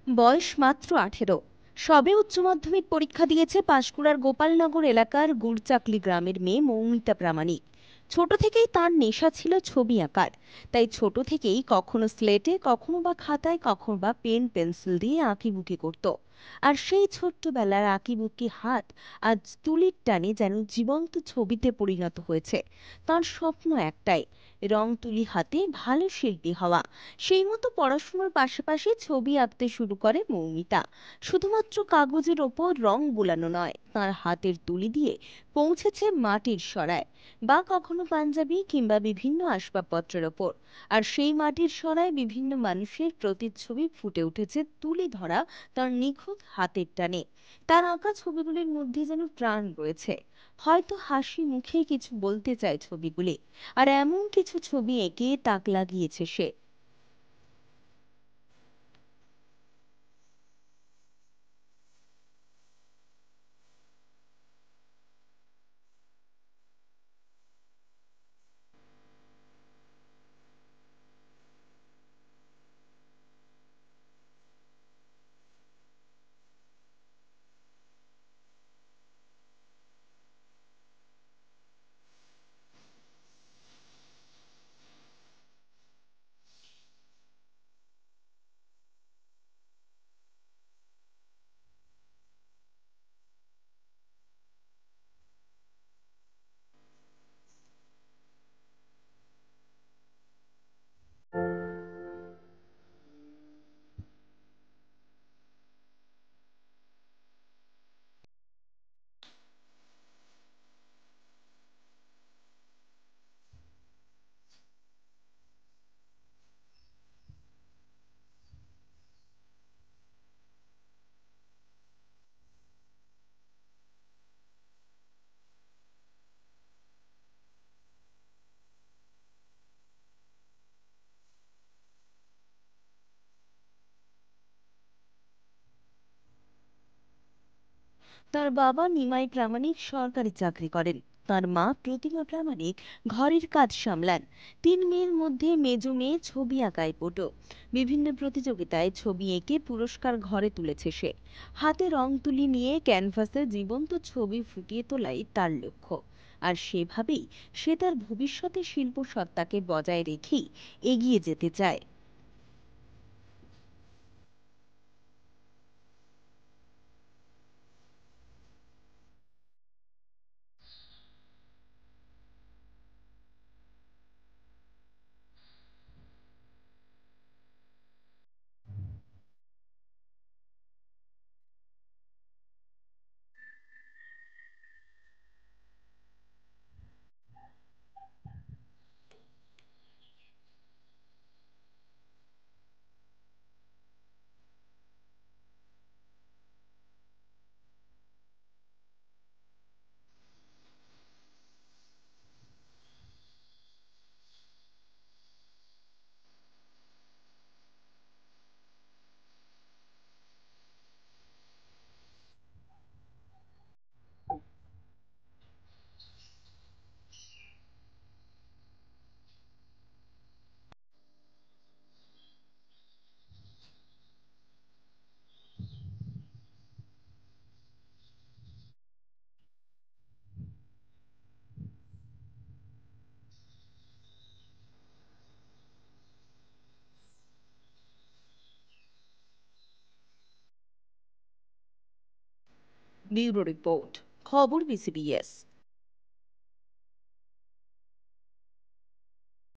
বয়স মাত্র 18। সবে উচ্চ মাধ্যমিক পরীক্ষা দিয়েছে পাঁশকুড়ার গোপালনগর এলাকার গুড়চাকলি গ্রামের মেয়ে মৌমিতা প্রামাণিক। ছোট থেকেই তার নেশা ছিল ছবি আঁকার। তাই ছোট থেকেই কখনো স্লেটে, কখনো বা খাতায়, কখনো বা পেন পেন্সিল দিয়ে আঁকিবুকি করত। আর সেই ছোট্টবেলার আঁকিবুকি হাত আজ তুলির টানে যেন জীবন্ত ছবিতে পরিণত হয়েছে। তার স্বপ্ন একটাই, রং তুলি হাতে ভালো শিল্পী হওয়া। সেই মতো পড়াশোনার পাশাপাশি ছবি আঁকতে শুরু করে মৌমিতা। শুধুমাত্র কাগজের ওপর রং বোলানো নয়, তার হাতের তুলি দিয়ে পৌঁছেছে মাটির সরায়, বা কখনো পাঞ্জাবি কিংবা বিভিন্ন আসবাবপত্রের ওপর। আর সেই মাটির সরায় বিভিন্ন মানুষের প্রতিচ্ছবি ফুটে উঠেছে তুলি ধরা তার নিখুঁত হাতের টানে। তার আঁকা ছবিগুলির মধ্যে যেন প্রাণ রয়েছে, হয়তো হাসি মুখে কিছু বলতে চায় ছবিগুলি। আর এমন কিছু ছবি এঁকে তাক লাগিয়েছে সে। তার বাবা নিমাই প্রামাণিক সরকারি চাকরি করেন। তার মা প্রতিমা প্রামাণিক ঘরের কাজ সামলান। তিন মেয়ের মধ্যে মেজো মেয়ে ছবি আঁকায় পটু। বিভিন্ন প্রতিযোগিতায় ছবি এঁকে পুরস্কার ঘরে তুলেছে সে। হাতে রং তুলি নিয়ে ক্যানভাসে জীবন্ত ছবি ফুটিয়ে তোলাই তার লক্ষ্য। আর সেভাবেই সে তার ভবিষ্যতে শিল্প সত্তাকে বজায় রেখেই এগিয়ে যেতে চায়। ব্যুরো রিপোর্ট, খবর বিসিবিএস।